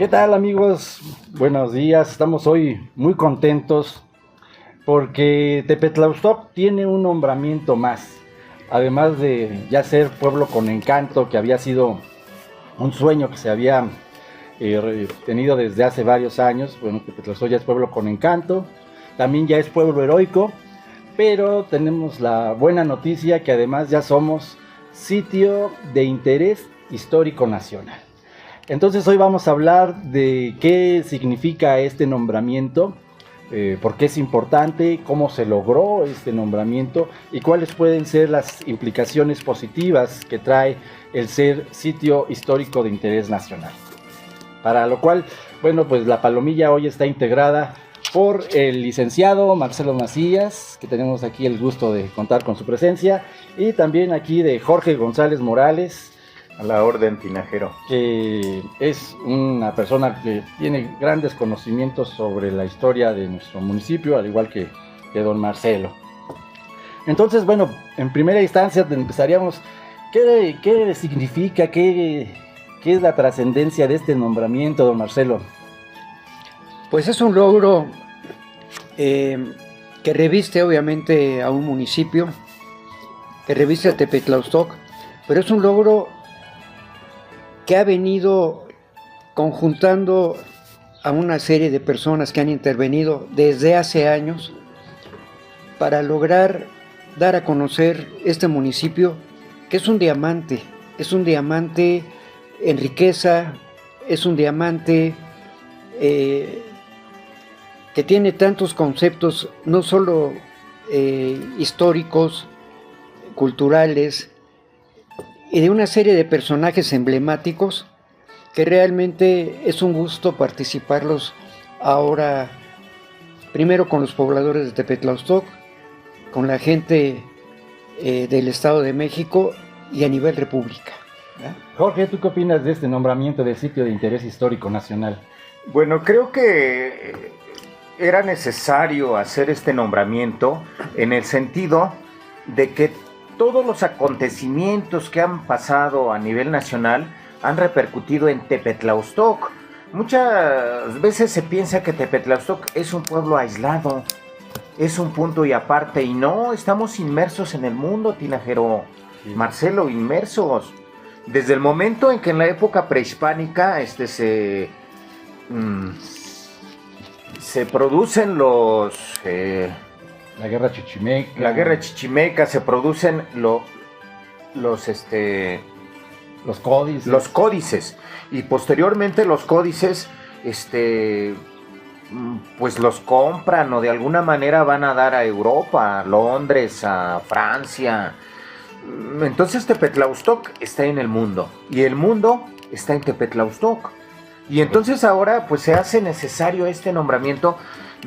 ¿Qué tal, amigos? Buenos días. Estamos hoy muy contentos porque Tepetlaustoc tiene un nombramiento más. Además de ya ser pueblo con encanto, que había sido un sueño que se había tenido desde hace varios años. Bueno, Tepetlaustoc ya es pueblo con encanto, también ya es pueblo heroico, pero tenemos la buena noticia que además ya somos sitio de interés histórico nacional. Entonces hoy vamos a hablar de qué significa este nombramiento, por qué es importante, cómo se logró este nombramiento y cuáles pueden ser las implicaciones positivas que trae el ser sitio histórico de interés nacional. Para lo cual, bueno, pues la palomilla hoy está integrada por el licenciado Marcelo Macías, que tenemos aquí el gusto de contar con su presencia, y también aquí de Jorge González Morales. A la orden, Tinajero. Que es una persona que tiene grandes conocimientos sobre la historia de nuestro municipio, al igual que don Marcelo. Entonces, bueno, en primera instancia empezaríamos, ¿qué significa, qué es la trascendencia de este nombramiento, don Marcelo? Pues es un logro que reviste obviamente a un municipio, que reviste a Tepetlaustoc, pero es un logro que ha venido conjuntando a una serie de personas que han intervenido desde hace años para lograr dar a conocer este municipio, que es un diamante en riqueza, es un diamante que tiene tantos conceptos, no solo históricos, culturales, y de una serie de personajes emblemáticos que realmente es un gusto participarlos ahora, primero con los pobladores de Tepetlaustoc, con la gente del Estado de México y a nivel república. Jorge, ¿tú qué opinas de este nombramiento de sitio de interés histórico nacional? Bueno, creo que era necesario hacer este nombramiento en el sentido de que todos los acontecimientos que han pasado a nivel nacional han repercutido en Tepetlaustoc. Muchas veces se piensa que Tepetlaustoc es un pueblo aislado, es un punto y aparte, y no, estamos inmersos en el mundo, Tinajero. Sí. Marcelo, inmersos. Desde el momento en que en la época prehispánica se producen los... La guerra chichimeca. La guerra chichimeca, se producen los códices. Los códices. Y posteriormente los códices, pues los compran o de alguna manera van a dar a Europa, a Londres, a Francia. Entonces Tepetlaustoc está en el mundo. Y el mundo está en Tepetlaustoc. Y entonces ahora pues se hace necesario este nombramiento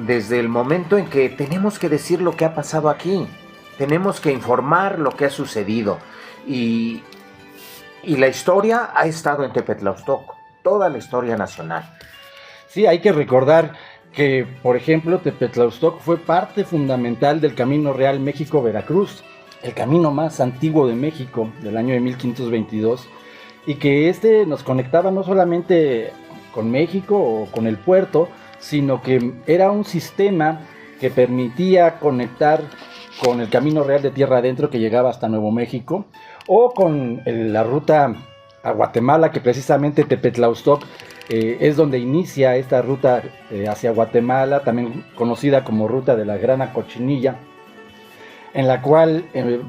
desde el momento en que tenemos que decir lo que ha pasado aquí, tenemos que informar lo que ha sucedido, y la historia ha estado en Tepetlaustoc, toda la historia nacional. Sí, hay que recordar que, por ejemplo, Tepetlaustoc fue parte fundamental del Camino Real México-Veracruz, el camino más antiguo de México del año de 1522, y que nos conectaba no solamente con México o con el puerto, sino que era un sistema que permitía conectar con el Camino Real de Tierra Adentro que llegaba hasta Nuevo México, o con la ruta a Guatemala, que precisamente Tepetlaustoc es donde inicia esta ruta hacia Guatemala, también conocida como ruta de la Gran Cochinilla, en la cual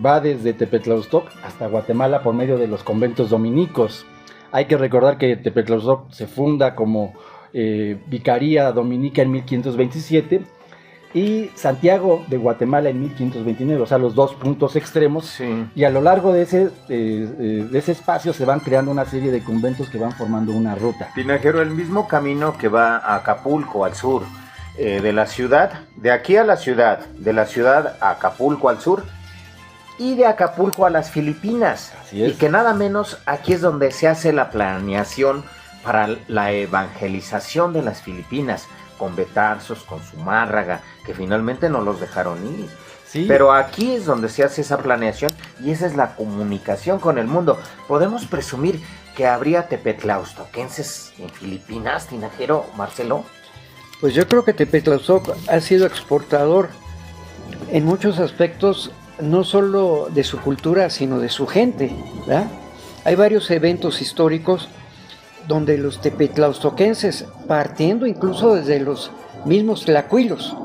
va desde Tepetlaustoc hasta Guatemala por medio de los conventos dominicos. Hay que recordar que Tepetlaustoc se funda como Vicaría Dominica en 1527 y Santiago de Guatemala en 1529, o sea, los dos puntos extremos. Sí. Y a lo largo de ese espacio se van creando una serie de conventos que van formando una ruta. Tinajero, el mismo camino que va a Acapulco al sur, de la ciudad, de aquí a la ciudad, de la ciudad a Acapulco al sur, y de Acapulco a las Filipinas. Así es. Y que nada menos aquí es donde se hace la planeación para la evangelización de las Filipinas, con Betanzos, con Zumárraga, que finalmente no los dejaron ir. Sí. Pero aquí es donde se hace esa planeación y esa es la comunicación con el mundo. Podemos presumir que habría tepetlaustoquenses en Filipinas, Tinajero, Marcelo. Pues yo creo que Tepetlaustoc ha sido exportador en muchos aspectos, no solo de su cultura, sino de su gente, ¿verdad? Hay varios eventos históricos donde los tepetlaustoquenses, partiendo incluso desde los mismos tlacuilos,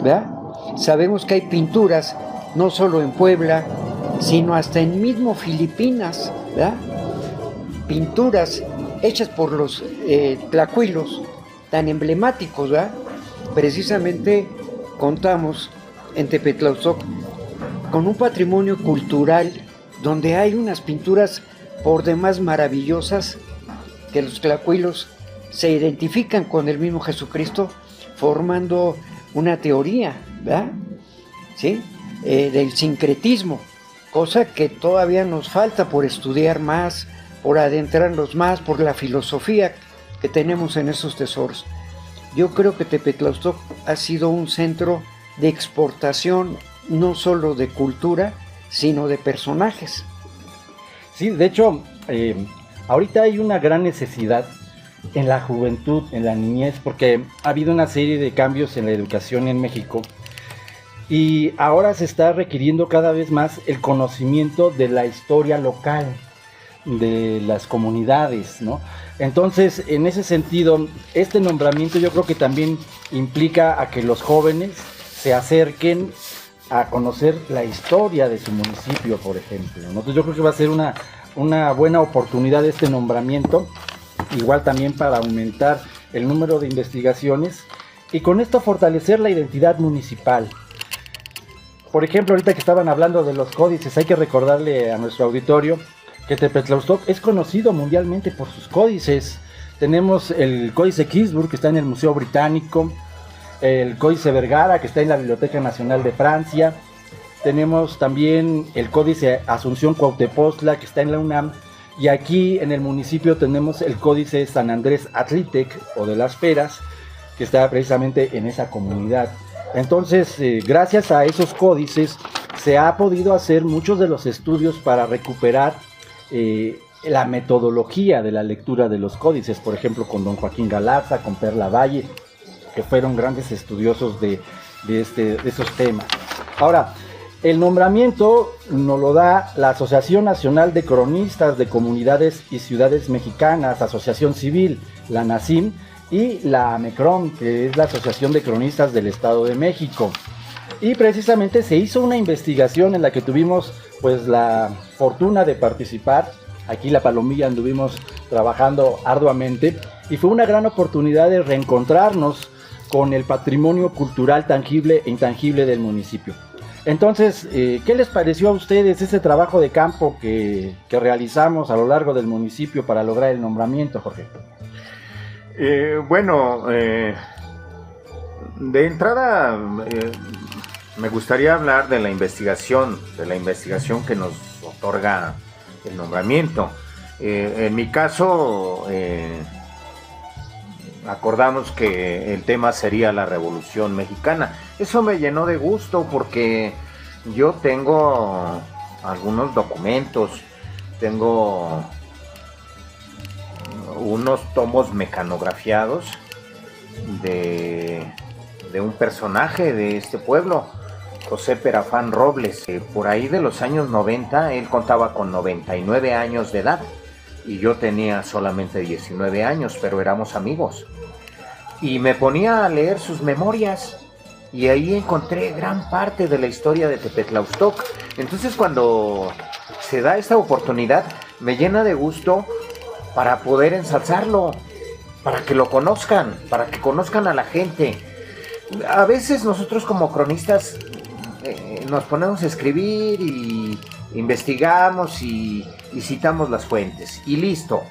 ¿verdad? Sabemos que hay pinturas, no solo en Puebla, sino hasta en mismo Filipinas, ¿verdad? Pinturas hechas por los tlacuilos, tan emblemáticos, ¿verdad? Precisamente contamos en Tepetlaustoc con un patrimonio cultural donde hay unas pinturas por demás maravillosas que los tlacuilos se identifican con el mismo Jesucristo, formando una teoría, ¿verdad? ¿Sí? Del sincretismo, cosa que todavía nos falta por estudiar más, por adentrarnos más, por la filosofía que tenemos en esos tesoros. Yo creo que Tepetlaustoc ha sido un centro de exportación no solo de cultura, sino de personajes. Sí, de hecho, ahorita hay una gran necesidad en la juventud, en la niñez, porque ha habido una serie de cambios en la educación en México y ahora se está requiriendo cada vez más el conocimiento de la historia local, de las comunidades, ¿no? Entonces, en ese sentido, este nombramiento yo creo que también implica a que los jóvenes se acerquen a conocer la historia de su municipio, por ejemplo, ¿no? Entonces yo creo que va a ser una buena oportunidad este nombramiento, igual también para aumentar el número de investigaciones y con esto fortalecer la identidad municipal. Por ejemplo, ahorita que estaban hablando de los códices, hay que recordarle a nuestro auditorio que Tepetlaustoc es conocido mundialmente por sus códices. Tenemos el Códice Keseburg, que está en el Museo Británico, el Códice Vergara, que está en la Biblioteca Nacional de Francia. Tenemos también el Códice Asunción Cuautepoztla, que está en la UNAM. Y aquí en el municipio tenemos el Códice San Andrés Atlítec, o de las Peras, que está precisamente en esa comunidad. Entonces, gracias a esos códices, se ha podido hacer muchos de los estudios para recuperar la metodología de la lectura de los códices, por ejemplo, con don Joaquín Galarza, con Perla Valle, que fueron grandes estudiosos de esos temas. Ahora, el nombramiento nos lo da la Asociación Nacional de Cronistas de Comunidades y Ciudades Mexicanas, Asociación Civil, la NACIM, y la AMECROM, que es la Asociación de Cronistas del Estado de México. Y precisamente se hizo una investigación en la que tuvimos pues la fortuna de participar. Aquí la Palomilla anduvimos trabajando arduamente y fue una gran oportunidad de reencontrarnos con el patrimonio cultural tangible e intangible del municipio. Entonces, ¿qué les pareció a ustedes ese trabajo de campo que realizamos a lo largo del municipio para lograr el nombramiento, Jorge? Bueno, de entrada me gustaría hablar de la investigación que nos otorga el nombramiento. En mi caso, acordamos que el tema sería la Revolución Mexicana. Eso me llenó de gusto porque yo tengo algunos documentos, tengo unos tomos mecanografiados de un personaje de este pueblo, José Perafán Robles. Por ahí de los años 90, él contaba con 99 años de edad y yo tenía solamente 19 años, pero éramos amigos. Y me ponía a leer sus memorias y ahí encontré gran parte de la historia de Tepetlaustoc. Entonces, cuando se da esta oportunidad, me llena de gusto para poder ensalzarlo, para que lo conozcan, para que conozcan a la gente. A veces nosotros como cronistas nos ponemos a escribir y investigamos y citamos las fuentes y listo.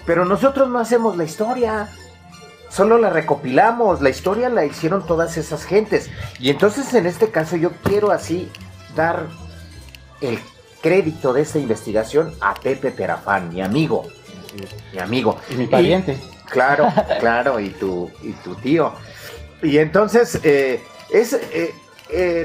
Pero nosotros no hacemos la historia, solo la recopilamos. La historia la hicieron todas esas gentes. Y entonces en este caso yo quiero así dar el crédito de esta investigación a Pepe Perafán, mi amigo. Y mi pariente. Claro, claro, y tu tío. Y entonces,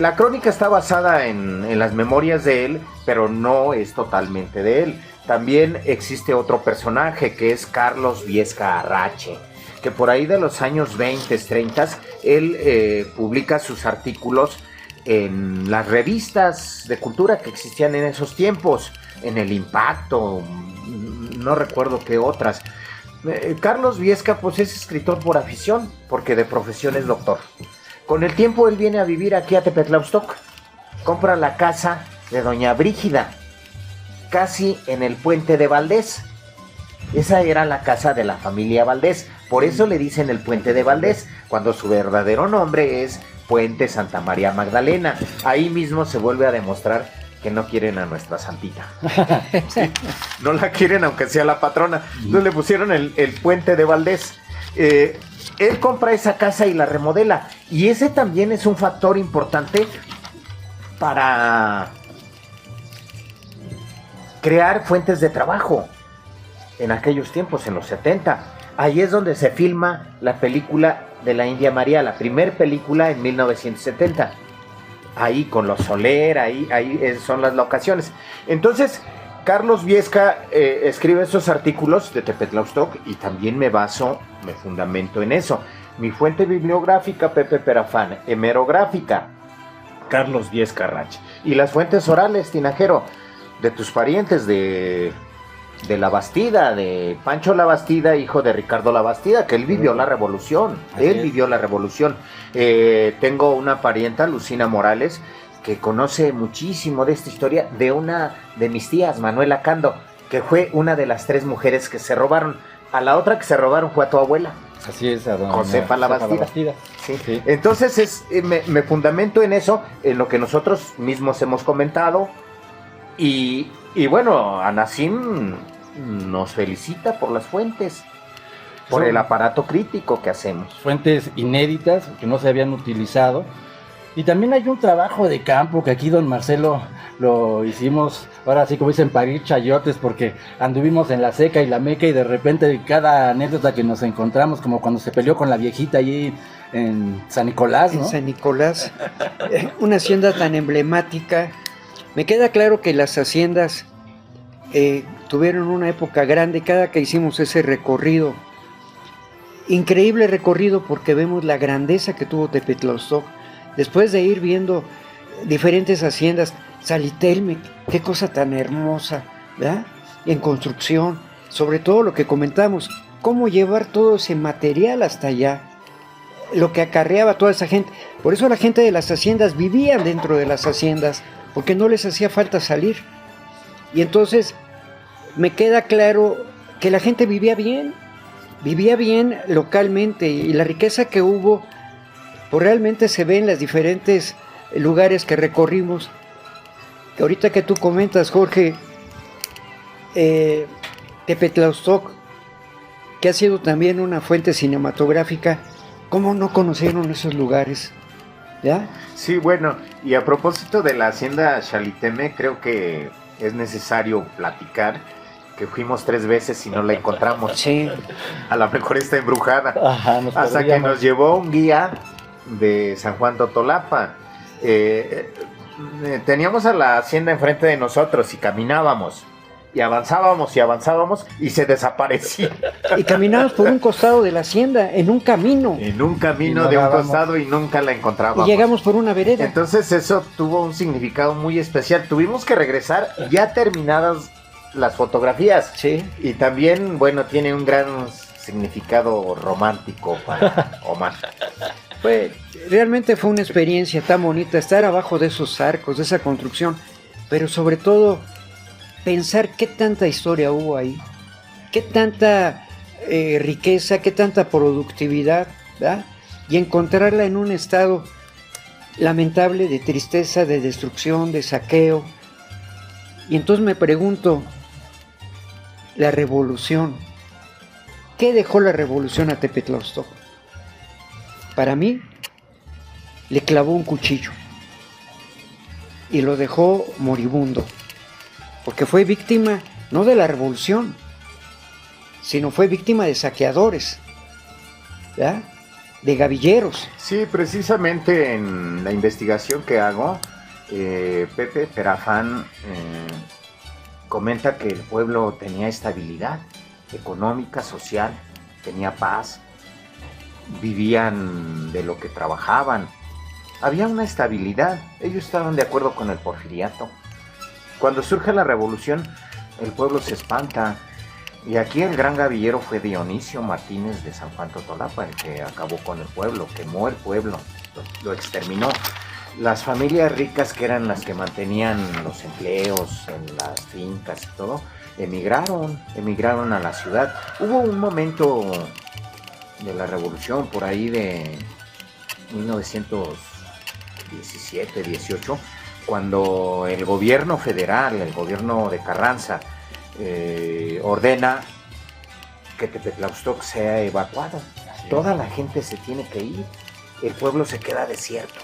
la crónica está basada en las memorias de él, pero no es totalmente de él. También existe otro personaje que es Carlos Viesca Arrache, que por ahí de los años 20, 30, él publica sus artículos en las revistas de cultura que existían en esos tiempos, en El Impacto, no recuerdo qué otras. Carlos Viesca pues es escritor por afición, porque de profesión es doctor. Con el tiempo él viene a vivir aquí a Tepetlaustoc, compra la casa de doña Brígida, casi en el puente de Valdés. Esa era la casa de la familia Valdés, por eso le dicen el puente de Valdés, cuando su verdadero nombre es Puente Santa María Magdalena. Ahí mismo se vuelve a demostrar que no quieren a nuestra santita. Sí, no la quieren aunque sea la patrona. Entonces le pusieron el puente de Valdés. Él compra esa casa y la remodela. Y ese también es un factor importante para crear fuentes de trabajo en aquellos tiempos, en los 70. Ahí es donde se filma la película de la India María, la primer película en 1970. Ahí con los Soler, ahí son las locaciones. Entonces, Carlos Viesca escribe esos artículos de Tepetlaustoc y también me fundamento en eso. Mi fuente bibliográfica, Pepe Perafán. Hemerográfica, Carlos Viesca Arrache. Y las fuentes orales, Tinajero, de tus parientes, de La Bastida, de Pancho La Bastida, hijo de Ricardo La Bastida, que él vivió la revolución. Tengo una parienta, Lucina Morales, que conoce muchísimo de esta historia de una de mis tías, Manuela Cando, que fue una de las 3 mujeres que se robaron. A la otra que se robaron fue a tu abuela. Así es, a doña Josefa La Bastida. Sí. Sí. Entonces me fundamento en eso, en lo que nosotros mismos hemos comentado. Y bueno, Anacim nos felicita por las fuentes, por el aparato crítico que hacemos. Fuentes inéditas que no se habían utilizado. Y también hay un trabajo de campo que aquí don Marcelo lo hicimos, ahora sí como dicen, parir chayotes, porque anduvimos en la seca y la meca y de repente cada anécdota que nos encontramos, como cuando se peleó con la viejita allí en San Nicolás, ¿no? En San Nicolás, una hacienda tan emblemática. Me queda claro que las haciendas tuvieron una época grande cada que hicimos ese recorrido. Increíble recorrido porque vemos la grandeza que tuvo Tepetlaustoc. Después de ir viendo diferentes haciendas, Salitelme, qué cosa tan hermosa, ¿verdad? En construcción, sobre todo lo que comentamos, cómo llevar todo ese material hasta allá, lo que acarreaba toda esa gente. Por eso la gente de las haciendas vivían dentro de las haciendas, porque no les hacía falta salir. Y entonces me queda claro que la gente vivía bien localmente, y la riqueza que hubo pues realmente se ve en los diferentes lugares que recorrimos. Que ahorita que tú comentas, Jorge, Tepetlaustoc, que ha sido también una fuente cinematográfica, ¿cómo no conocieron esos lugares? ¿Ya? Sí, bueno, y a propósito de la hacienda Xaliteme, creo que es necesario platicar que fuimos 3 veces y no la encontramos. Sí. A lo mejor está embrujada. Ajá, hasta que nos llevó un guía de San Juan Totolapa. Teníamos a la hacienda enfrente de nosotros y caminábamos. Y avanzábamos y se desaparecía. Y caminamos por un costado de la hacienda, en un camino. En un camino de un costado y nunca la encontrábamos. Y llegamos por una vereda. Entonces eso tuvo un significado muy especial. Tuvimos que regresar ya terminadas las fotografías. Sí. Y también, bueno, tiene un gran significado romántico para Omar. Realmente fue una experiencia tan bonita estar abajo de esos arcos, de esa construcción, pero sobre todo pensar qué tanta historia hubo ahí, qué tanta riqueza, qué tanta productividad, ¿verdad? Y encontrarla en un estado lamentable de tristeza, de destrucción, de saqueo. Y entonces me pregunto, la revolución, ¿qué dejó la revolución a Tepetlaustoc? Para mí, le clavó un cuchillo y lo dejó moribundo, porque fue víctima no de la revolución, sino fue víctima de saqueadores, ¿verdad? De gavilleros. Sí, precisamente en la investigación que hago, Pepe Perafán comenta que el pueblo tenía estabilidad económica, social, tenía paz, vivían de lo que trabajaban, había una estabilidad, ellos estaban de acuerdo con el porfiriato. Cuando surge la revolución, el pueblo se espanta, y aquí el gran gavillero fue Dionisio Martínez de San Juan Totolapa, el que acabó con el pueblo, quemó el pueblo, lo exterminó. Las familias ricas, que eran las que mantenían los empleos en las fincas y todo, emigraron a la ciudad. Hubo un momento de la revolución por ahí de 1917, 18, cuando el gobierno federal, el gobierno de Carranza, ordena que Tepetlaústoc sea evacuado. Toda la gente se tiene que ir, el pueblo se queda desierto.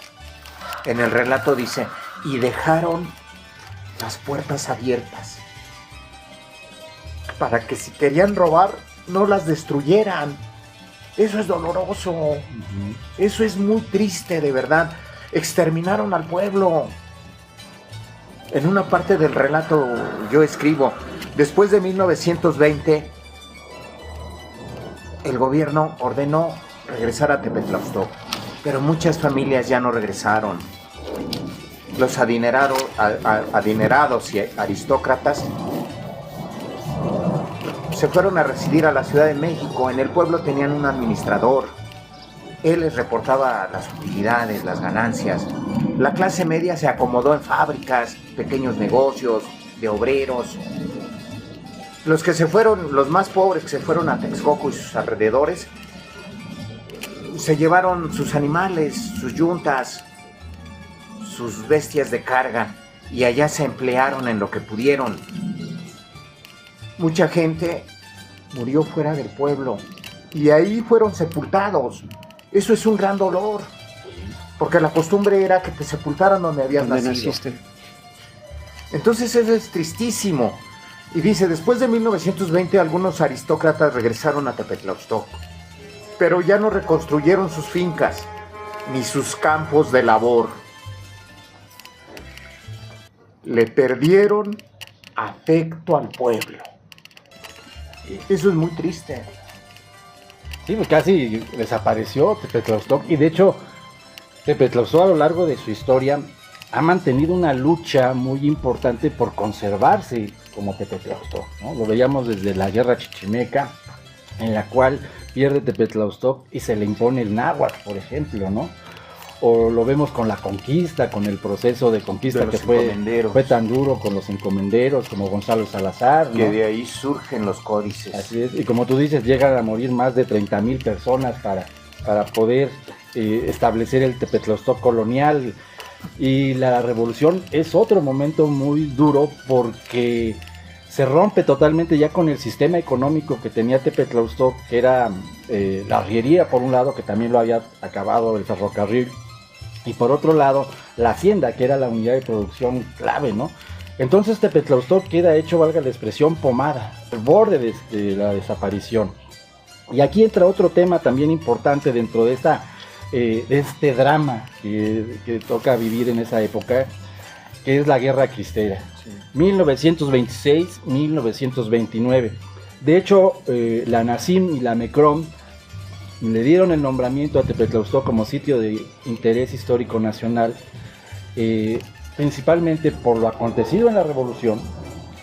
En el relato dice, y dejaron las puertas abiertas para que si querían robar no las destruyeran. Eso es doloroso, eso es muy triste, de verdad. Exterminaron al pueblo. En una parte del relato yo escribo, después de 1920, el gobierno ordenó regresar a Tepetlaústoc, pero muchas familias ya no regresaron. Los adinerados y aristócratas se fueron a residir a la Ciudad de México. En el pueblo tenían un administrador. Él les reportaba las utilidades, las ganancias. La clase media se acomodó en fábricas, pequeños negocios, de obreros. Los que se fueron, los más pobres que se fueron a Texcoco y sus alrededores, se llevaron sus animales, sus yuntas, sus bestias de carga, y allá se emplearon en lo que pudieron. Mucha gente murió fuera del pueblo y ahí fueron sepultados. Eso es un gran dolor, porque la costumbre era que te sepultaran donde habías nacido. Naciste. Entonces eso es tristísimo. Y dice, después de 1920 algunos aristócratas regresaron a Tepetlaústoc, pero ya no reconstruyeron sus fincas ni sus campos de labor. Le perdieron afecto al pueblo. Eso es muy triste. Sí, pues casi desapareció Tepetlaústoc, y de hecho Tepetlaústoc a lo largo de su historia ha mantenido una lucha muy importante por conservarse como Tepetlaústoc, ¿no? Lo veíamos desde la guerra chichimeca, en la cual pierde Tepetlaústoc y se le impone el náhuatl, por ejemplo, ¿no? O lo vemos con la conquista, con el proceso de conquista que fue tan duro con los encomenderos, como Gonzalo Salazar, ¿no? Que de ahí surgen los códices. Así es, y como tú dices, llegan a morir más de 30,000 personas para poder establecer el Tepetlaústoc colonial. Y la revolución es otro momento muy duro, porque se rompe totalmente ya con el sistema económico que tenía Tepetlaústoc, que era la arriería por un lado, que también lo había acabado el ferrocarril, y por otro lado la hacienda, que era la unidad de producción clave, ¿no? Entonces Tepetlaústoc queda hecho, valga la expresión, pomada, al borde de la desaparición. Y aquí entra otro tema también importante dentro de este drama que toca vivir en esa época, que es la Guerra Cristera, sí. 1926-1929. De hecho, la NACIM y la MECROM le dieron el nombramiento a Tepetlaústoc como sitio de interés histórico nacional, principalmente por lo acontecido en la Revolución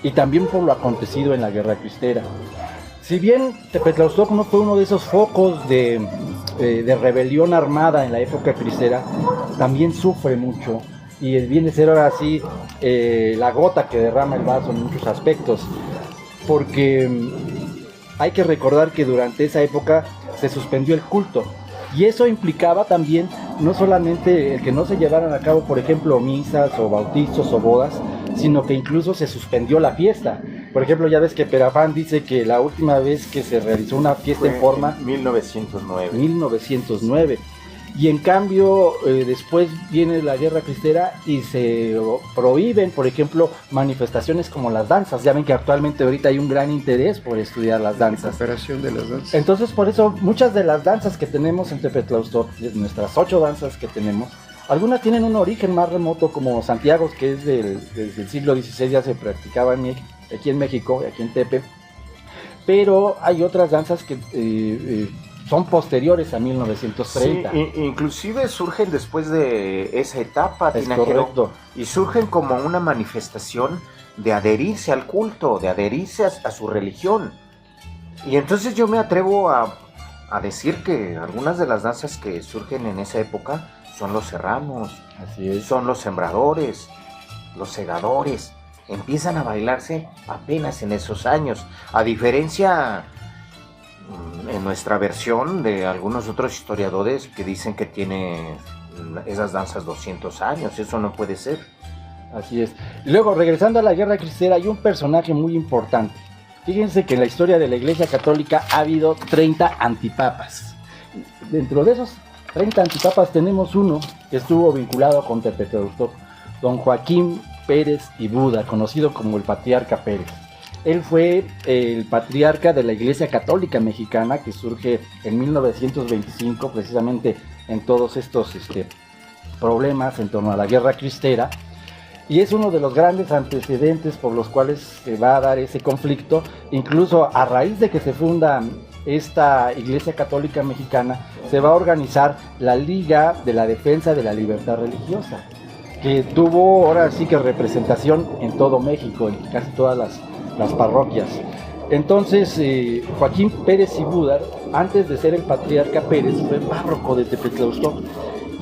y también por lo acontecido en la Guerra Cristera. Si bien Tepetlaústoc no fue uno de esos focos de rebelión armada en la época cristera, también sufre mucho, y viene a ser ahora sí la gota que derrama el vaso en muchos aspectos, porque hay que recordar que durante esa época se suspendió el culto, y eso implicaba también no solamente el que no se llevaran a cabo, por ejemplo, misas o bautizos o bodas, sino que incluso se suspendió la fiesta. Por ejemplo, ya ves que Perafán dice que la última vez que se realizó una fiesta en forma... 1909. Y en cambio, después viene la Guerra Cristera y se prohíben, por ejemplo, manifestaciones como las danzas. Ya ven que actualmente ahorita hay un gran interés por estudiar las danzas. Recuperación de las danzas. Entonces, por eso, muchas de las danzas que tenemos en Tepetlaustok, nuestras 8 danzas que tenemos, algunas tienen un origen más remoto, como Santiago, que es desde el siglo XVI, ya se practicaba aquí en México, aquí en Tepe. Pero hay otras danzas que son posteriores a 1930. Sí, inclusive surgen después de esa etapa, Es Tinajero, correcto. y surgen como una manifestación de adherirse al culto, de adherirse a su religión. Y entonces yo me atrevo a decir que algunas de las danzas que surgen en esa época son los serranos, Así es. son los sembradores, los segadores. Empiezan a bailarse apenas en esos años, a diferencia en nuestra versión de algunos otros historiadores que dicen que tiene esas danzas 200 años. Eso no puede ser. Así es. Luego, regresando a la Guerra Cristera, hay un personaje muy importante. Fíjense que en la historia de la Iglesia Católica ha habido 30 antipapas. Dentro de esos 30 antipapas tenemos uno que estuvo vinculado con Tepetlaustok, don Joaquín Pérez y Buda, conocido como el Patriarca Pérez. Él fue el patriarca de la Iglesia Católica Mexicana, que surge en 1925, precisamente en todos estos problemas en torno a la Guerra Cristera, y es uno de los grandes antecedentes por los cuales se va a dar ese conflicto. Incluso a raíz de que se funda esta Iglesia Católica Mexicana, se va a organizar la Liga de la Defensa de la Libertad Religiosa, que tuvo ahora sí que representación en todo México, en casi todas las parroquias. Entonces, Joaquín Pérez y Buda, antes de ser el Patriarca Pérez, fue párroco de Tepetlaustok.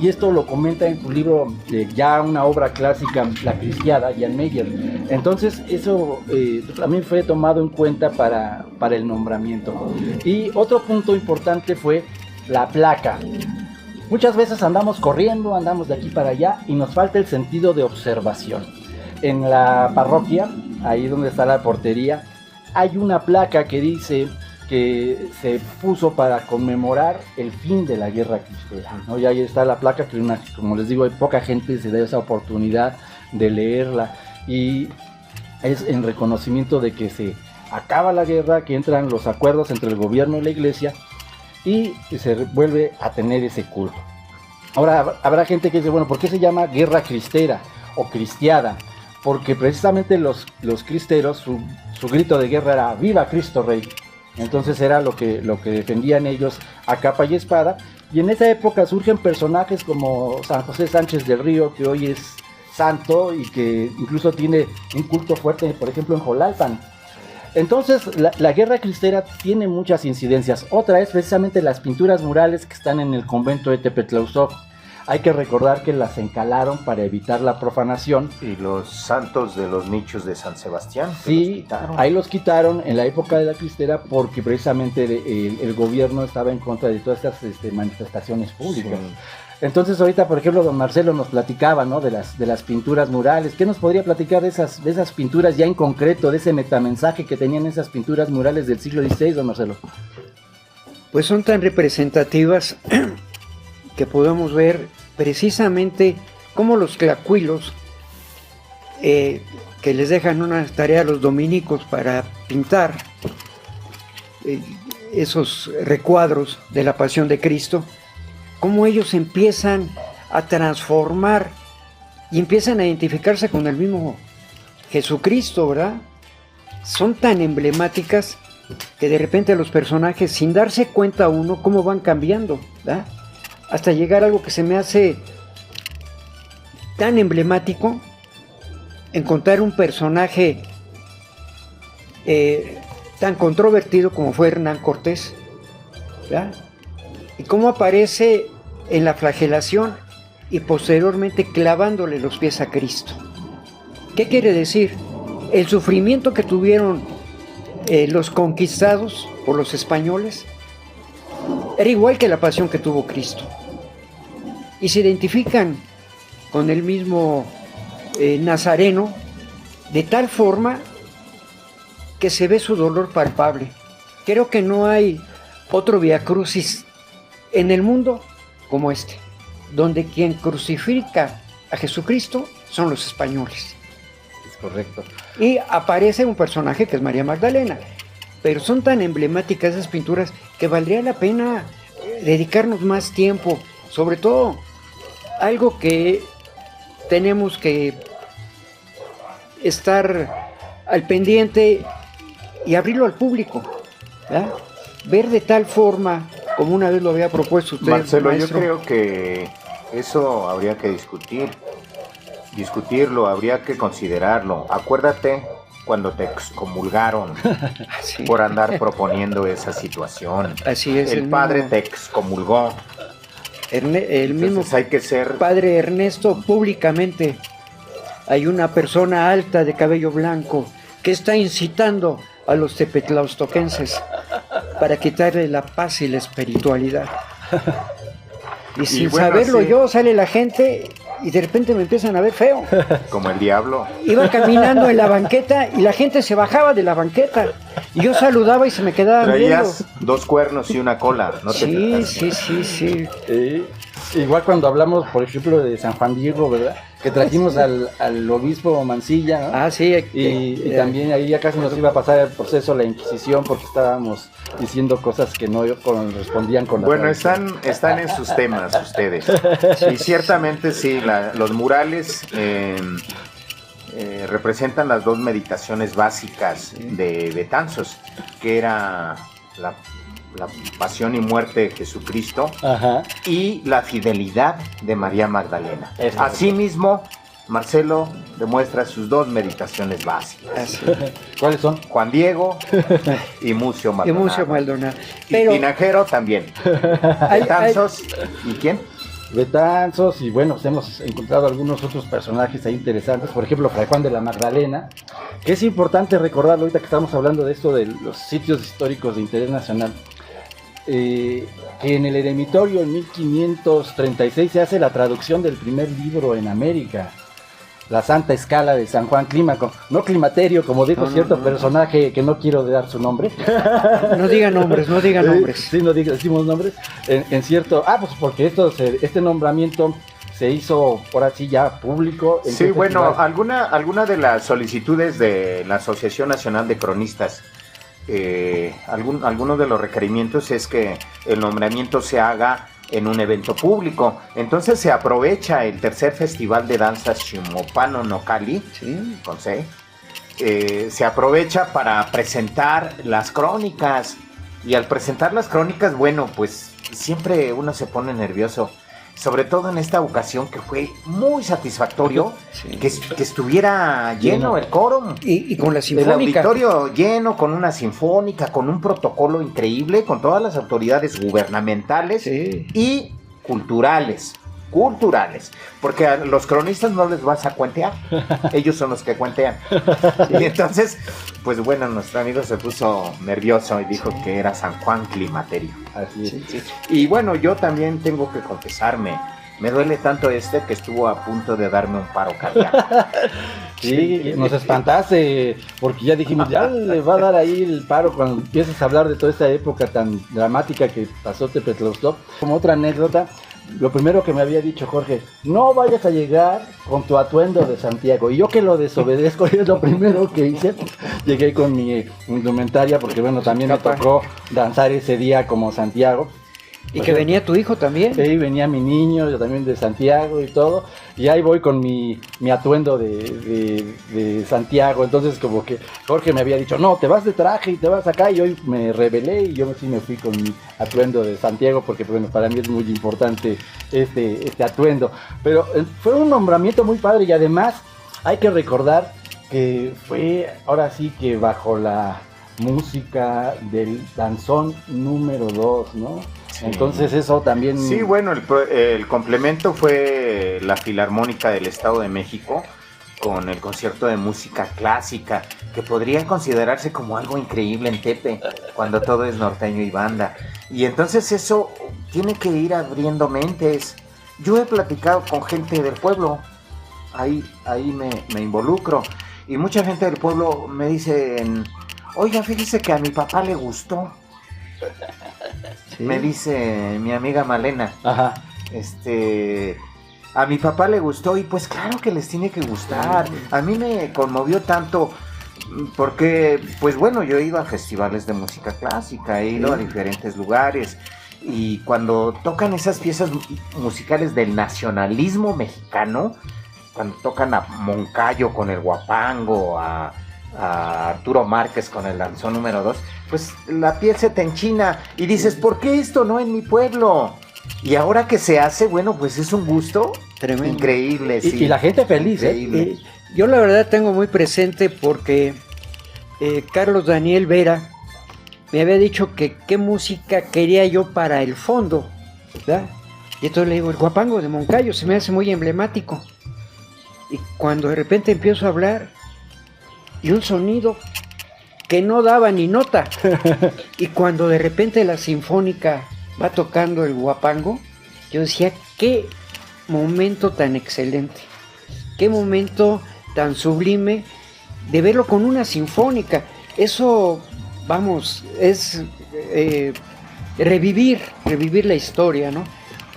Y esto lo comenta en su libro, ya una obra clásica, La Cristiada, Jan Meyer. Entonces, eso también fue tomado en cuenta para el nombramiento. Y otro punto importante fue la placa. Muchas veces andamos corriendo, andamos de aquí para allá y nos falta el sentido de observación. En la parroquia, ahí donde está la portería, hay una placa que dice que se puso para conmemorar el fin de la Guerra Cristera, ¿no? Y ahí está la placa, que como les digo, hay poca gente se da esa oportunidad de leerla, y es en reconocimiento de que se acaba la guerra, que entran los acuerdos entre el gobierno y la iglesia, y se vuelve a tener ese culto. Ahora, habrá gente que dice, bueno, ¿por qué se llama Guerra Cristera o Cristiada? Porque precisamente los cristeros, su grito de guerra era ¡Viva Cristo Rey! Entonces era lo que defendían ellos a capa y espada. Y en esa época surgen personajes como San José Sánchez del Río, que hoy es santo y que incluso tiene un culto fuerte, por ejemplo, en Jolalpan. Entonces la Guerra Cristera tiene muchas incidencias. Otra es precisamente las pinturas murales que están en el convento de Tepetlaustok. Hay que recordar que las encalaron para evitar la profanación. Y los santos de los nichos de San Sebastián. Sí, ahí los quitaron en la época de la Cristera porque precisamente el gobierno estaba en contra de todas estas manifestaciones públicas. Sí. Entonces ahorita, por ejemplo, don Marcelo nos platicaba, ¿no?, de las pinturas murales. ¿Qué nos podría platicar de esas pinturas ya en concreto, de ese metamensaje que tenían esas pinturas murales del siglo XVI, don Marcelo? Pues son tan representativas que podemos ver precisamente cómo los tlacuilos, que les dejan una tarea a los dominicos para pintar esos recuadros de la Pasión de Cristo, cómo ellos empiezan a transformar y empiezan a identificarse con el mismo Jesucristo, ¿verdad? Son tan emblemáticas que de repente los personajes, sin darse cuenta uno, cómo van cambiando, ¿verdad? Hasta llegar a algo que se me hace tan emblemático, encontrar un personaje tan controvertido como fue Hernán Cortés, ¿verdad? Y cómo aparece en la flagelación y posteriormente clavándole los pies a Cristo. ¿Qué quiere decir? El sufrimiento que tuvieron los conquistados por los españoles era igual que la pasión que tuvo Cristo. Y se identifican con el mismo Nazareno de tal forma que se ve su dolor palpable. Creo que no hay otro viacrucis en el mundo como este. donde quien crucifica a Jesucristo son los españoles. Es correcto. Y aparece un personaje que es María Magdalena. Pero son tan emblemáticas esas pinturas que valdría la pena dedicarnos más tiempo. Sobre todo, algo que tenemos que estar al pendiente y abrirlo al público, ¿verdad? Ver de tal forma, como una vez lo había propuesto usted, Marcelo, maestro. yo creo que eso habría que discutirlo, habría que considerarlo. Acuérdate cuando te excomulgaron Sí. por andar proponiendo esa situación. Así es. El padre te excomulgó. El mismo Entonces hay que ser... padre Ernesto públicamente. Hay una persona alta de cabello blanco que está incitando a los tepetlaustoquenses para quitarle la paz y la espiritualidad. Y sin bueno, saberlo sí. yo, sale la gente y de repente me empiezan a ver feo. Como el diablo. Iba caminando en la banqueta y la gente se bajaba de la banqueta. Y yo saludaba y se me quedaban viendo. Traías 2 cuernos y una cola. ¿No te Sí, fijaste? sí. Igual cuando hablamos, por ejemplo, de San Juan Diego, ¿verdad? Que trajimos al obispo Mancilla, ¿no? Ah, sí. Y también ahí ya casi nos iba a pasar el proceso, la Inquisición, porque estábamos diciendo cosas que no correspondían con la Bueno, tradición. están en sus temas ustedes. Y ciertamente sí, los murales representan las 2 meditaciones básicas de Betanzos, que era la pasión y muerte de Jesucristo Ajá. y la fidelidad de María Magdalena. Eso. Asimismo, Marcelo demuestra sus 2 meditaciones básicas. Así. ¿Cuáles son? Juan Diego y Mucio Y Maldonado. mucho Maldonado. Y Pero Tinajero también. hay- Betanzos. ¿Y quién? Betanzos, y bueno, pues hemos encontrado algunos otros personajes ahí interesantes, por ejemplo, Fray Juan de la Magdalena, que es importante recordarlo ahorita que estamos hablando de esto de los sitios históricos de interés nacional, que en el eremitorio en 1536 se hace la traducción del primer libro en América, La Santa Escala de San Juan Clímaco, no Climaterio, como dijo No, cierto no. personaje que no quiero dar su nombre. no digan nombres, no digan nombres. Sí, no decimos nombres. En cierto, pues porque este nombramiento se hizo por así ya público. en Sí, este bueno, festival. alguna de las solicitudes de la Asociación Nacional de Cronistas, algunos de los requerimientos es que el nombramiento se haga en un evento público. Entonces se aprovecha el tercer festival de danzas Shimopano no Cali, Sí. con C, se aprovecha para presentar las crónicas. Y al presentar las crónicas, bueno, pues siempre uno se pone nervioso. Sobre todo en esta ocasión que fue muy satisfactorio Sí. que estuviera lleno el quórum. Y con la El sinfónica. auditorio lleno, con una sinfónica, con un protocolo increíble, con todas las autoridades gubernamentales Sí. y culturales, porque a los cronistas no les vas a cuentear, ellos son los que cuentean. Y entonces, pues bueno, nuestro amigo se puso nervioso y dijo que era San Juan Climaterio. Así es. Sí. Y bueno, yo también tengo que confesarme, me duele tanto que estuvo a punto de darme un paro cardíaco. Sí, nos espantaste, porque ya dijimos, ya le va a dar ahí el paro cuando empiezas a hablar de toda esta época tan dramática que pasó Tepetlaustoc. Como otra anécdota, lo primero que me había dicho Jorge, no vayas a llegar con tu atuendo de Santiago. Y yo que lo desobedezco, y es lo primero que hice, llegué con mi indumentaria, porque bueno, también me tocó danzar ese día como Santiago. Y que venía tu hijo también. Sí, venía mi niño, yo también de Santiago y todo, y ahí voy con mi atuendo de Santiago. Entonces como que Jorge me había dicho, no, te vas de traje y te vas acá, y hoy me rebelé y yo sí me fui con mi atuendo de Santiago, porque bueno, para mí es muy importante este atuendo. Pero fue un nombramiento muy padre, y además hay que recordar que fue ahora sí que bajo la música del danzón número 2, ¿no? Sí. Entonces eso también... Sí, bueno, el complemento fue la Filarmónica del Estado de México con el concierto de música clásica, que podría considerarse como algo increíble en Tepe, cuando todo es norteño y banda. Y entonces eso tiene que ir abriendo mentes. Yo he platicado con gente del pueblo, ahí me involucro, y mucha gente del pueblo me dicen, oiga, fíjese que a mi papá le gustó. Sí. Me dice mi amiga Malena, Ajá. A mi papá le gustó y pues claro que les tiene que gustar. A mí me conmovió tanto porque, pues bueno, yo he ido a festivales de música clásica, he ido a diferentes lugares y cuando tocan esas piezas musicales del nacionalismo mexicano, cuando tocan a Moncayo con el guapango, a Arturo Márquez con el danzón número 2, pues la piel se te enchina y dices, ¿por qué esto no en mi pueblo? Y ahora que se hace, bueno, pues es un gusto tremendo, increíble. Sí. Y la gente feliz, yo la verdad tengo muy presente porque Carlos Daniel Vera me había dicho que qué música quería yo para el fondo, ¿verdad? Y entonces le digo, el guapango de Moncayo se me hace muy emblemático. Y cuando de repente empiezo a hablar, y un sonido que no daba ni nota. Y cuando de repente la sinfónica va tocando el guapango, yo decía, qué momento tan excelente, qué momento tan sublime de verlo con una sinfónica. Eso, vamos, es revivir la historia, ¿no?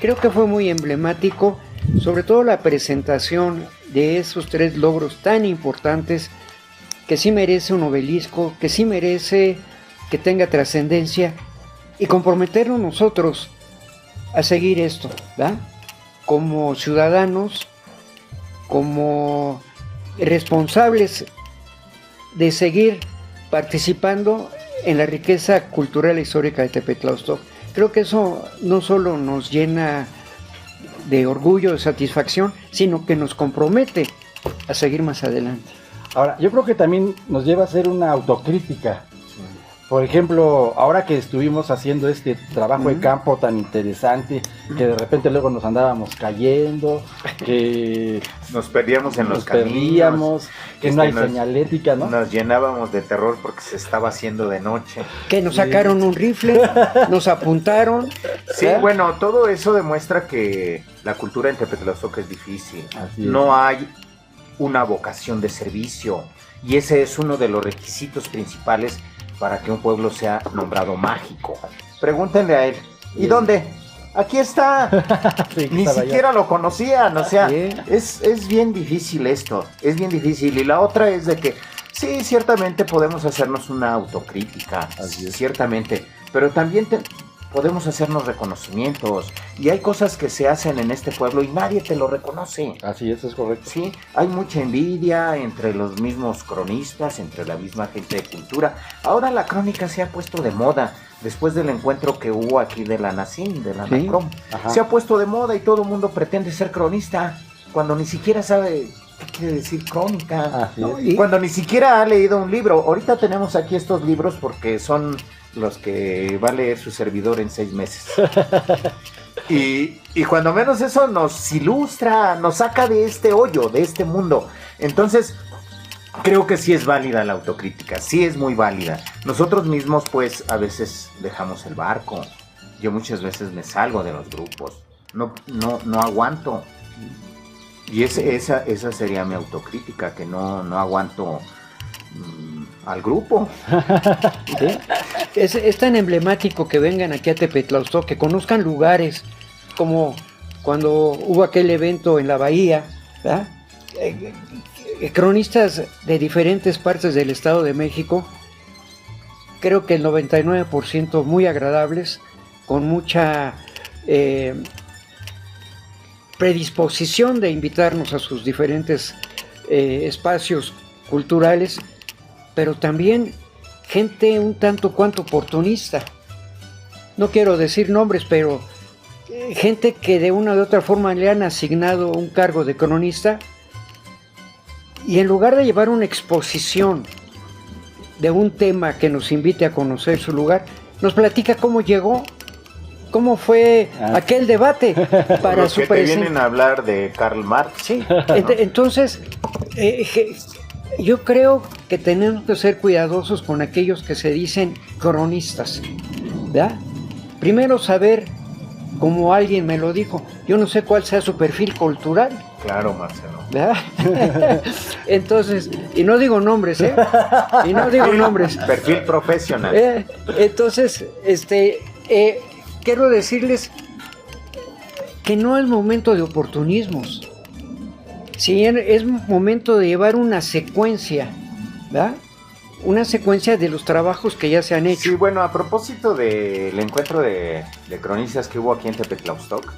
Creo que fue muy emblemático, sobre todo la presentación de esos 3 logros tan importantes, que sí merece un obelisco, que sí merece que tenga trascendencia, y comprometernos nosotros a seguir esto, ¿verdad? Como ciudadanos, como responsables de seguir participando en la riqueza cultural e histórica de Tepetlaustoc. Creo que eso no solo nos llena de orgullo, de satisfacción, sino que nos compromete a seguir más adelante. Ahora, yo creo que también nos lleva a hacer una autocrítica. Por ejemplo, ahora que estuvimos haciendo este trabajo de campo tan interesante, que de repente luego nos andábamos cayendo, que nos perdíamos en los caminos, que no hay señalética, ¿no? Nos llenábamos de terror porque se estaba haciendo de noche. Que nos sacaron un rifle, nos apuntaron. Sí, bueno, todo eso demuestra que la cultura en Tepetlaustoc es difícil. No hay una vocación de servicio y ese es uno de los requisitos principales para que un pueblo sea nombrado mágico. Pregúntenle a él, ¿y dónde? Aquí está. Sí, ni siquiera lo conocían, o sea, es bien difícil esto, es bien difícil. Y la otra es de que, sí, ciertamente podemos hacernos una autocrítica, ciertamente, pero también podemos hacernos reconocimientos, y hay cosas que se hacen en este pueblo y nadie te lo reconoce. Así es correcto. Sí, hay mucha envidia entre los mismos cronistas, entre la misma gente de cultura. Ahora la crónica se ha puesto de moda, después del encuentro que hubo aquí de la NACIM, de la NACROM. Se ha puesto de moda y todo el mundo pretende ser cronista, cuando ni siquiera sabe qué quiere decir crónica, ¿no? Y cuando ni siquiera ha leído un libro. Ahorita tenemos aquí estos libros porque son los que va a leer su servidor en 6 meses. Y cuando menos eso nos ilustra, nos saca de este hoyo, de este mundo. Entonces, creo que sí es válida la autocrítica, sí es muy válida. Nosotros mismos, pues, a veces dejamos el barco. Yo muchas veces me salgo de los grupos. No aguanto. Y esa sería mi autocrítica, que no aguanto al grupo. ¿Sí? Es tan emblemático que vengan aquí a Tepetlaustoc, que conozcan lugares como cuando hubo aquel evento en la bahía, ¿verdad? Cronistas de diferentes partes del Estado de México, creo que el 99% muy agradables, con mucha predisposición de invitarnos a sus diferentes espacios culturales, pero también gente un tanto cuanto oportunista. No quiero decir nombres, pero gente que de una u otra forma le han asignado un cargo de cronista y en lugar de llevar una exposición de un tema que nos invite a conocer su lugar, nos platica cómo llegó, cómo fue aquel debate para los su que te vienen a hablar de Karl Marx. Sí, entonces yo creo que tenemos que ser cuidadosos con aquellos que se dicen cronistas, ¿verdad? Primero saber, como alguien me lo dijo, yo no sé cuál sea su perfil cultural. Claro, Marcelo. ¿Verdad? Entonces, y no digo nombres, ¿eh? Y no digo nombres. Perfil profesional. Entonces, quiero decirles que no es momento de oportunismos. Sí, es momento de llevar una secuencia, ¿verdad? Una secuencia de los trabajos que ya se han hecho. Sí, bueno, a propósito del encuentro de cronistas que hubo aquí en Tepetlaustoc,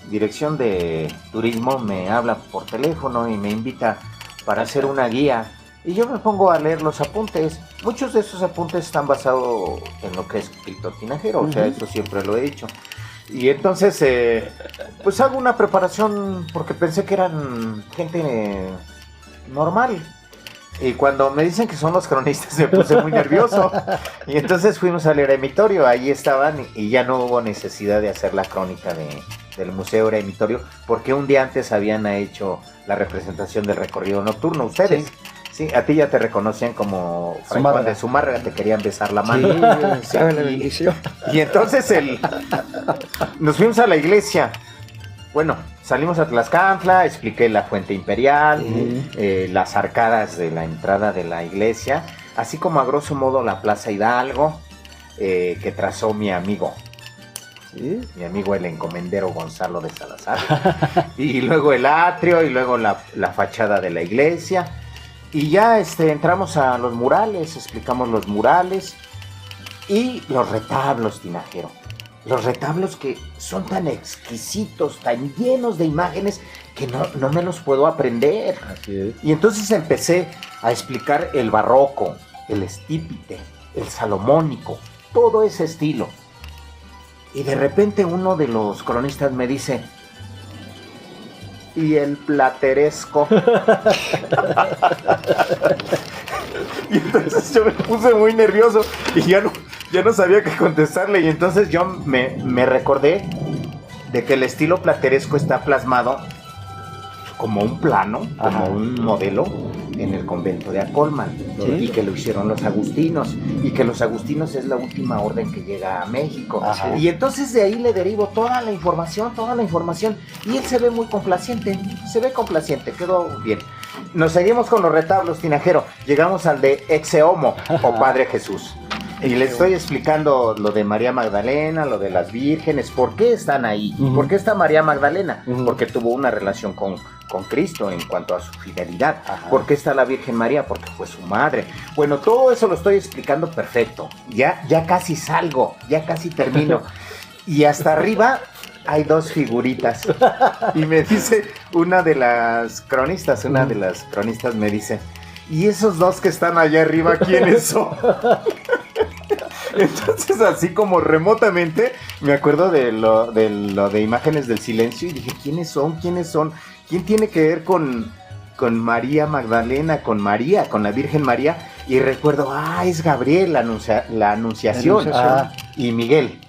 Dirección de Turismo me habla por teléfono y me invita para hacer una guía. Y yo me pongo a leer los apuntes. Muchos de esos apuntes están basados en lo que es escritor tinajero, o sea, eso siempre lo he dicho. Y entonces, pues hago una preparación porque pensé que eran gente normal. Y cuando me dicen que son los cronistas me puse muy nervioso. Y entonces fuimos al eremitorio, ahí estaban y ya no hubo necesidad de hacer la crónica del Museo Eremitorio, porque un día antes habían hecho la representación del recorrido nocturno. Ustedes, sí, a ti ya te reconocían como Fray Juan de Zumárraga, te querían besar la mano. Sí, la bendición. Y entonces nos fuimos a la iglesia. Bueno, salimos a Tlaxcantla, expliqué la fuente imperial, las arcadas de la entrada de la iglesia, así como a grosso modo la Plaza Hidalgo, que trazó mi amigo. ¿Sí? Mi amigo el encomendero Gonzalo de Salazar. Y luego el atrio, y luego la fachada de la iglesia. Y ya entramos a los murales, explicamos los murales y los retablos, tinajero. Los retablos que son tan exquisitos, tan llenos de imágenes, que no me los puedo aprender. Así es. Y entonces empecé a explicar el barroco, el estípite, el salomónico, todo ese estilo. Y de repente uno de los cronistas me dice, ¿y el plateresco? Y entonces yo me puse muy nervioso y ya no sabía qué contestarle. Y entonces yo me recordé de que el estilo plateresco está plasmado como un plano, como un modelo en el convento de Acolman, y que lo hicieron los agustinos, y que los agustinos es la última orden que llega a México. Y entonces de ahí le derivo toda la información, y él se ve muy complaciente, quedó bien. Nos seguimos con los retablos, tinajero, llegamos al de Ecce Homo, o Padre Jesús. Y le estoy explicando lo de María Magdalena, lo de las vírgenes, ¿por qué están ahí? ¿Por qué está María Magdalena? Porque tuvo una relación con Cristo en cuanto a su fidelidad. ¿Por qué está la Virgen María? Porque fue su madre. Bueno, todo eso lo estoy explicando perfecto. Ya casi salgo, ya casi termino. Y hasta arriba hay dos figuritas. Y me dice una de las cronistas me dice, ¿y esos dos que están allá arriba quiénes son? Entonces, así como remotamente, me acuerdo de lo de Imágenes del Silencio y dije, ¿quiénes son? ¿Quién tiene que ver con María Magdalena, con María, con la Virgen María? Y recuerdo, es Gabriel, la Anunciación. Y Miguel.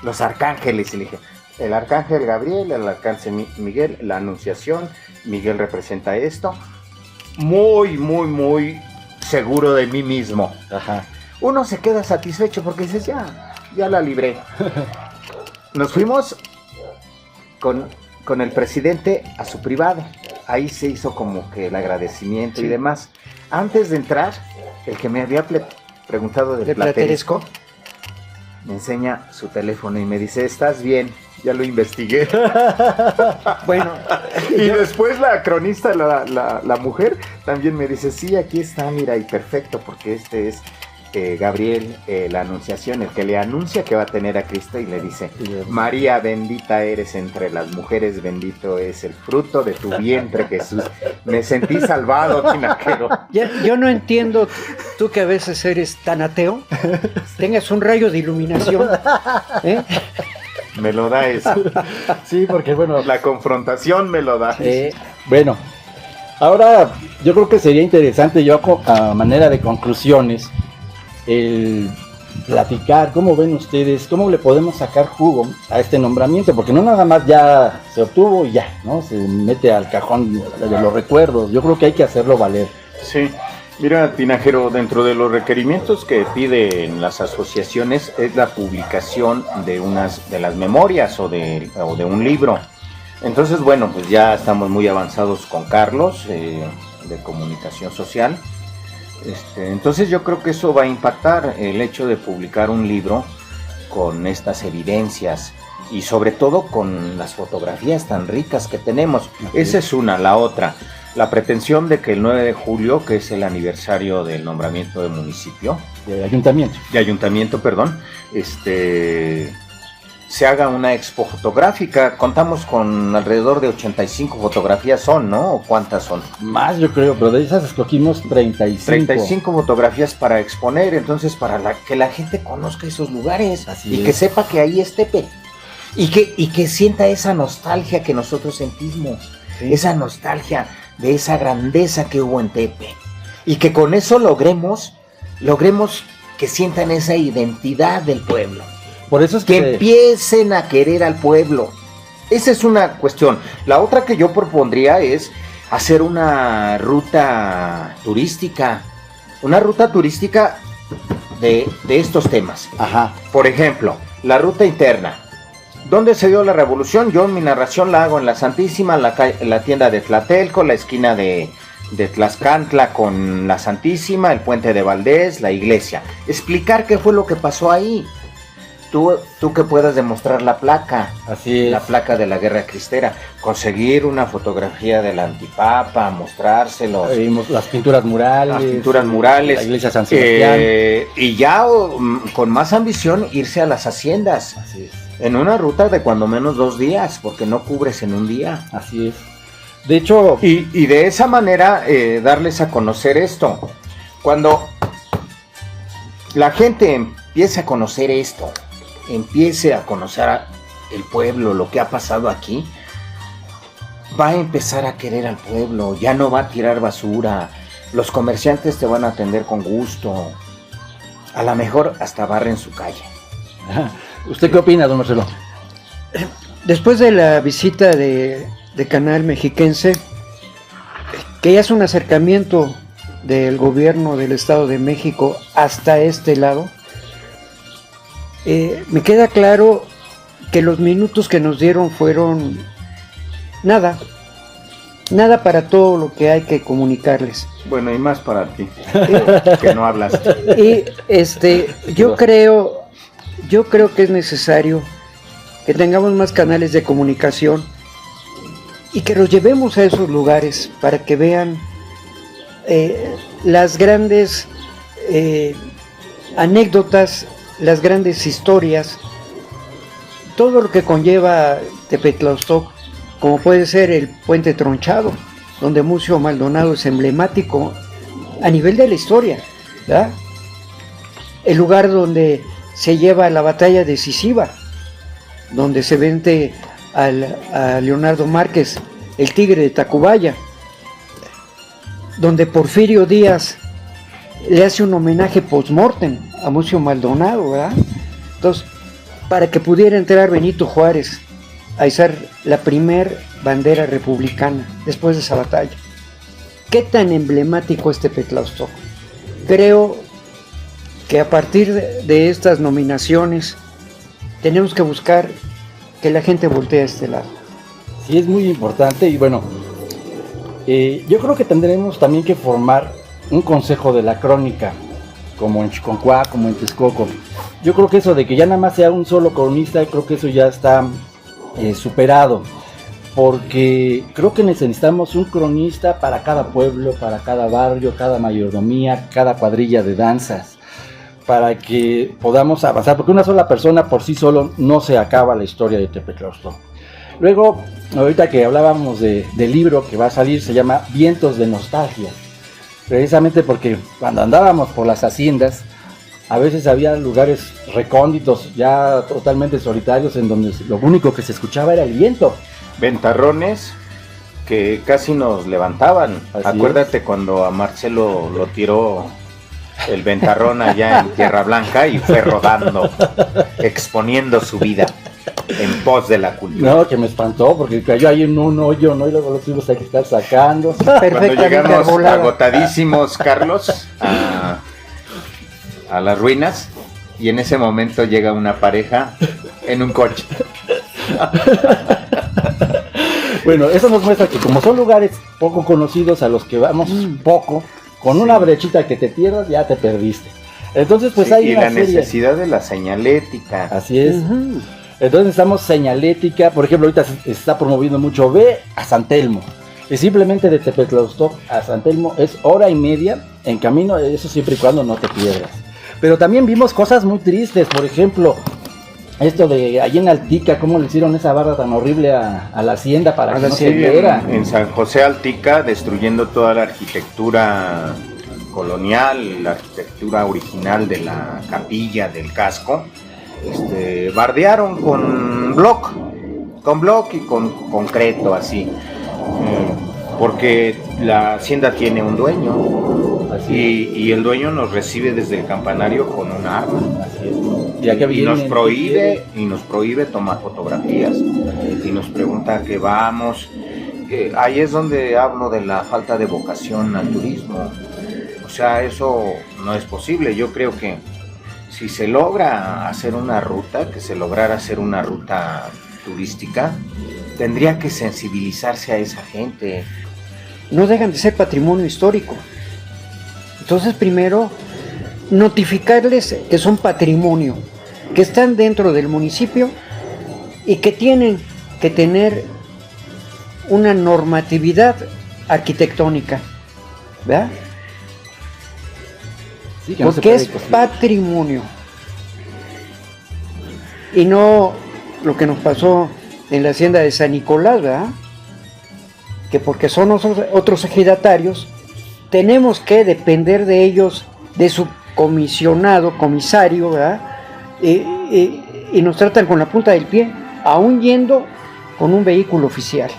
Los arcángeles. Y le dije, el arcángel Gabriel, el arcángel Miguel, la Anunciación. Miguel representa esto. Muy, muy, muy seguro de mí mismo. Uno se queda satisfecho porque dices, ya la libré. Nos fuimos con el presidente a su privado. Ahí se hizo como que el agradecimiento y demás. Antes de entrar, el que me había preguntado del plateresco me enseña su teléfono y me dice, ¿estás bien? Ya lo investigué. Bueno. Y después la cronista, la mujer, también me dice, sí, aquí está, mira, y perfecto, porque este es Gabriel, la Anunciación, el que le anuncia que va a tener a Cristo, y le dice, María, bendita eres entre las mujeres, bendito es el fruto de tu vientre, Jesús. Me sentí salvado, tinajero. Yo no entiendo, tú que a veces eres tan ateo, tengas un rayo de iluminación, Me lo da eso. Sí, porque bueno, la confrontación me lo da. Bueno, ahora yo creo que sería interesante, yo a manera de conclusiones, el platicar cómo ven ustedes, cómo le podemos sacar jugo a este nombramiento, porque no nada más ya se obtuvo y ya, ¿no? Se mete al cajón de los recuerdos. Yo creo que hay que hacerlo valer. Sí. Mira, tinajero, dentro de los requerimientos que piden las asociaciones es la publicación de las memorias o de un libro. Entonces, bueno, pues ya estamos muy avanzados con Carlos, de comunicación social. Entonces yo creo que eso va a impactar, el hecho de publicar un libro con estas evidencias y sobre todo con las fotografías tan ricas que tenemos. Okay. Esa es una. La otra, la pretensión de que el 9 de julio, que es el aniversario del nombramiento de municipio, de ayuntamiento, perdón, se haga una expo fotográfica. Contamos con alrededor de 85 fotografías son, ¿no? ¿O cuántas son? Más yo creo, pero de esas escogimos 35. 35 fotografías para exponer, entonces para que la gente conozca esos lugares. Así y es. Que sepa que ahí es Tepe. Y que sienta esa nostalgia que nosotros sentimos. Sí. Esa nostalgia de esa grandeza que hubo en Tepe. Y que con eso logremos que sientan esa identidad del pueblo. Por eso es que empiecen a querer al pueblo. Esa es una cuestión. La otra que yo propondría es hacer una ruta turística. Una ruta turística de estos temas. Ajá. Por ejemplo, la ruta interna. ¿Dónde se dio la revolución? Yo mi narración la hago en la Santísima, en la tienda de Tlatelco, la esquina de Tlaxcantla con la Santísima, el puente de Valdés, la iglesia. Explicar qué fue lo que pasó ahí. Tú que puedas demostrar la placa. Así es. La placa de la Guerra Cristera. Conseguir una fotografía del antipapa, mostrárselos. Vimos las pinturas murales. La iglesia San Sebastián. Y ya con más ambición irse a las haciendas. Así es. En una ruta de cuando menos 2 días, porque no cubres en un día. Así es. De hecho... Y de esa manera darles a conocer esto. Cuando la gente empiece a conocer esto, empiece a conocer el pueblo, lo que ha pasado aquí, va a empezar a querer al pueblo, ya no va a tirar basura, los comerciantes te van a atender con gusto, a lo mejor hasta barren su calle. ¿Usted qué opina, don Marcelo? Después de la visita de Canal Mexiquense, que ya es un acercamiento del gobierno del Estado de México hasta este lado, me queda claro que los minutos que nos dieron fueron nada para todo lo que hay que comunicarles. Bueno, y más para ti, que no hablas. Y yo creo que es necesario que tengamos más canales de comunicación y que los llevemos a esos lugares para que vean las grandes anécdotas, las grandes historias, todo lo que conlleva Tepetlaostoc, como puede ser el Puente Tronchado, donde Mucio Maldonado es emblemático a nivel de la historia, ¿verdad? El lugar donde se lleva la batalla decisiva, donde se vence a Leonardo Márquez, el Tigre de Tacubaya, donde Porfirio Díaz le hace un homenaje post-mortem a Mucio Maldonado, ¿verdad? Entonces, para que pudiera entrar Benito Juárez a izar la primer bandera republicana después de esa batalla. ¿Qué tan emblemático es Tepetlaostoc? Creo que a partir de estas nominaciones tenemos que buscar que la gente voltee a este lado. Sí, es muy importante y bueno, yo creo que tendremos también que formar un consejo de la crónica, como en Chiconcuá, como en Texcoco. Yo creo que eso de que ya nada más sea un solo cronista, creo que eso ya está superado, porque creo que necesitamos un cronista para cada pueblo, para cada barrio, cada mayordomía, cada cuadrilla de danzas, para que podamos avanzar, porque una sola persona por sí solo no se acaba la historia de Tepetlaostoc. Luego, ahorita que hablábamos del libro que va a salir, se llama Vientos de Nostalgia, precisamente porque cuando andábamos por las haciendas, a veces había lugares recónditos, ya totalmente solitarios, en donde lo único que se escuchaba era el viento. Ventarrones que casi nos levantaban. Así Acuérdate cuando a Marcelo lo tiró el ventarrón allá en Tierra Blanca y fue rodando, exponiendo su vida en pos de la cultura. No, que me espantó porque cayó ahí en un hoyo, ¿no? Y luego lo tuvimos que estar sacando. Cuando llegamos agotadísimos, Carlos, a las ruinas, y en ese momento llega una pareja en un coche. Bueno, eso nos muestra que como son lugares poco conocidos a los que vamos poco, con una brechita que te pierdas ya te perdiste. Entonces pues Sí, hay y una la serie. necesidad de la señalética. Así es. Uh-huh. Entonces necesitamos señalética. Por ejemplo, ahorita se está promoviendo mucho, ve a San Telmo. Y simplemente de Tepetlaustok a San Telmo es 1:30 en camino, eso siempre y cuando no te pierdas. Pero también vimos cosas muy tristes, por ejemplo, esto de allí en Altica, cómo le hicieron esa barra tan horrible a la hacienda para que no se viera. En San José Altica, destruyendo toda la arquitectura colonial, la arquitectura original de la capilla del casco. Bardearon con bloc y con concreto, así. Porque la hacienda tiene un dueño y el dueño nos recibe desde el campanario con un arma. Y nos prohíbe tomar fotografías y nos pregunta a qué vamos. Ahí es donde hablo de la falta de vocación al turismo. O sea, eso no es posible. Yo creo que si se logra hacer una ruta, que se lograra hacer una ruta turística, tendría que sensibilizarse a esa gente. No dejan de ser patrimonio histórico. Entonces, primero, notificarles que son patrimonio, que están dentro del municipio y que tienen que tener una normatividad arquitectónica, ¿verdad? Sí, porque no es patrimonio. Y no lo que nos pasó en la hacienda de San Nicolás, ¿verdad? Que porque son otros ejidatarios, tenemos que depender de ellos, de su comisario, ¿verdad? Y nos tratan con la punta del pie, aún yendo con un vehículo oficial.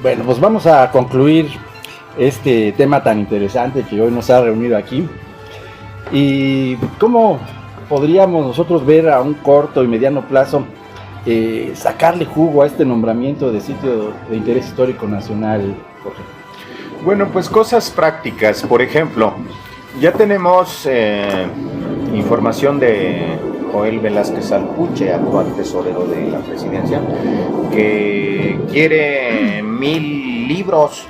Bueno, pues vamos a concluir este tema tan interesante que hoy nos ha reunido aquí. ¿Y cómo podríamos nosotros ver a un corto y mediano plazo sacarle jugo a este nombramiento de sitio de interés histórico nacional, Jorge? Bueno, pues cosas prácticas. Por ejemplo, ya tenemos información de Joel Velázquez Alpuche, actual tesorero de la presidencia, que quiere 1000 libros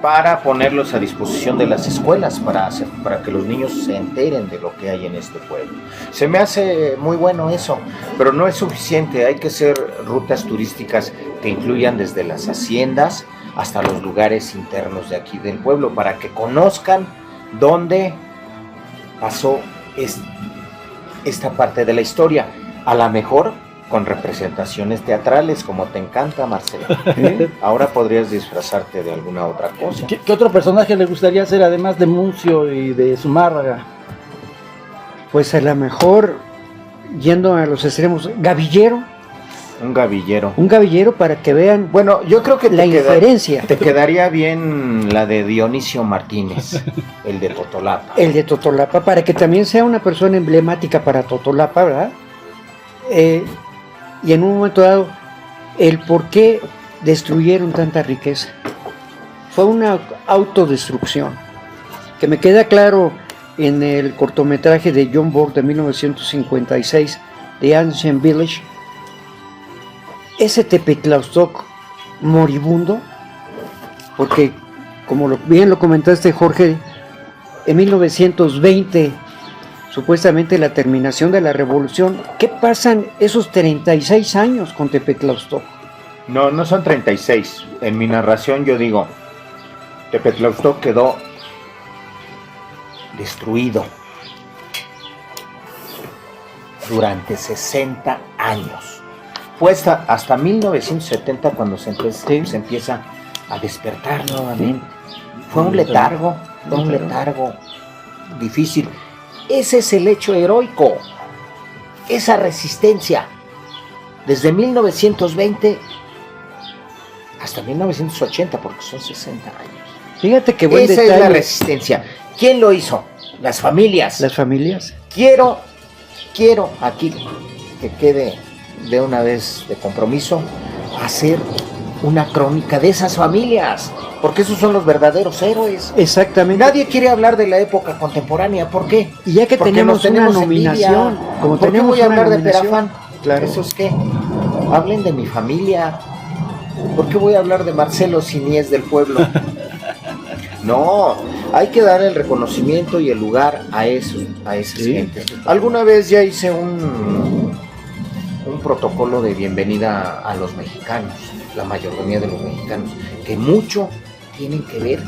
para ponerlos a disposición de las escuelas, para que los niños se enteren de lo que hay en este pueblo. Se me hace muy bueno eso, pero no es suficiente. Hay que hacer rutas turísticas que incluyan desde las haciendas hasta los lugares internos de aquí del pueblo, para que conozcan dónde pasó esta parte de la historia. A lo mejor con representaciones teatrales, como te encanta, Marcelo. Ahora podrías disfrazarte de alguna otra cosa. ¿Qué otro personaje le gustaría hacer, además de Muncio y de Zumárraga? Pues a lo mejor, yendo a los extremos, Gavillero. Un gavillero. Un gavillero para que vean, bueno, yo creo que la inferencia. Te quedaría bien la de Dionisio Martínez, el de Totolapa. El de Totolapa, para que también sea una persona emblemática para Totolapa, ¿verdad? Y en un momento dado, el por qué destruyeron tanta riqueza. Fue una autodestrucción, que me queda claro en el cortometraje de John Borg de 1956, The Ancient Village. Ese Tepetlaustok moribundo, porque como bien lo comentaste, Jorge, en 1920, supuestamente la terminación de la revolución, ¿qué pasan esos 36 años con Tepetlaustok? No son 36. En mi narración yo digo, Tepetlaustok quedó destruido durante 60 años. Fue hasta 1970 cuando se empieza a despertar nuevamente. Fue un letargo difícil. Ese es el hecho heroico, esa resistencia, desde 1920 hasta 1980, porque son 60 años. Fíjate qué buen esa detalle. Es la resistencia. ¿Quién lo hizo? Las familias. Las familias. Quiero aquí que quede de una vez de compromiso hacer una crónica de esas familias, porque esos son los verdaderos héroes. Exactamente. Nadie quiere hablar de la época contemporánea. ¿Por qué? Y ya que porque tenemos una nominación, como ¿por qué voy a hablar de Perafán? Claro. ¿Eso es qué? Hablen de mi familia. ¿Por qué voy a hablar de Marcelo si ni es del pueblo? No, hay que dar el reconocimiento y el lugar a esas gentes. Alguna vez ya hice un protocolo de bienvenida a los mexicanos, la mayordomía de los mexicanos, que mucho tienen que ver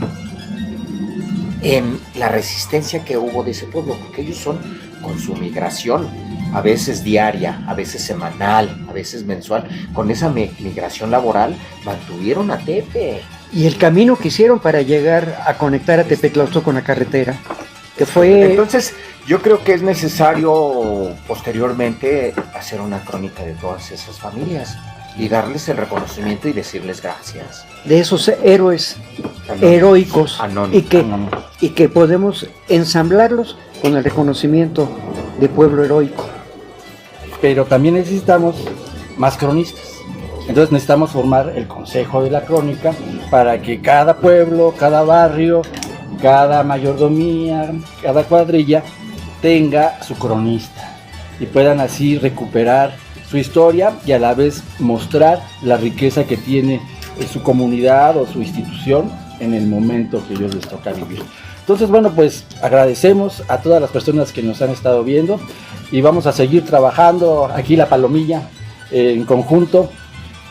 en la resistencia que hubo de ese pueblo, porque ellos son con su migración, a veces diaria, a veces semanal, a veces mensual, con esa migración laboral, mantuvieron a Tepe. Y el camino que hicieron para llegar a conectar a Tepetlaustoc con la carretera, que fue... Entonces, yo creo que es necesario posteriormente hacer una crónica de todas esas familias y darles el reconocimiento y decirles gracias. De esos héroes heroicos y que podemos ensamblarlos con el reconocimiento de pueblo heroico. Pero también necesitamos más cronistas. Entonces necesitamos formar el Consejo de la Crónica para que cada pueblo, cada barrio, cada mayordomía, cada cuadrilla tenga su cronista y puedan así recuperar su historia y a la vez mostrar la riqueza que tiene su comunidad o su institución en el momento que ellos les toca vivir. Entonces, bueno, pues agradecemos a todas las personas que nos han estado viendo y vamos a seguir trabajando aquí la Palomilla en conjunto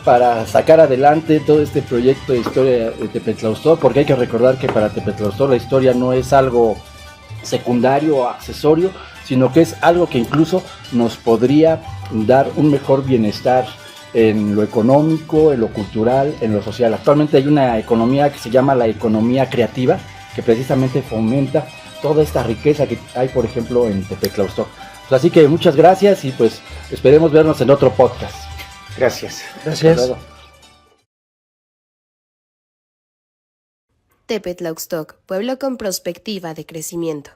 para sacar adelante todo este proyecto de historia de Tepetlaustoc, porque hay que recordar que para Tepetlaustoc la historia no es algo secundario o accesorio, sino que es algo que incluso nos podría dar un mejor bienestar en lo económico, en lo cultural, en lo social. Actualmente hay una economía que se llama la economía creativa, que precisamente fomenta toda esta riqueza que hay, por ejemplo, en Tepetlaustoc. Pues así que muchas gracias y pues esperemos vernos en otro podcast. Gracias. Gracias. Tepetlaustoc, pueblo con perspectiva de crecimiento.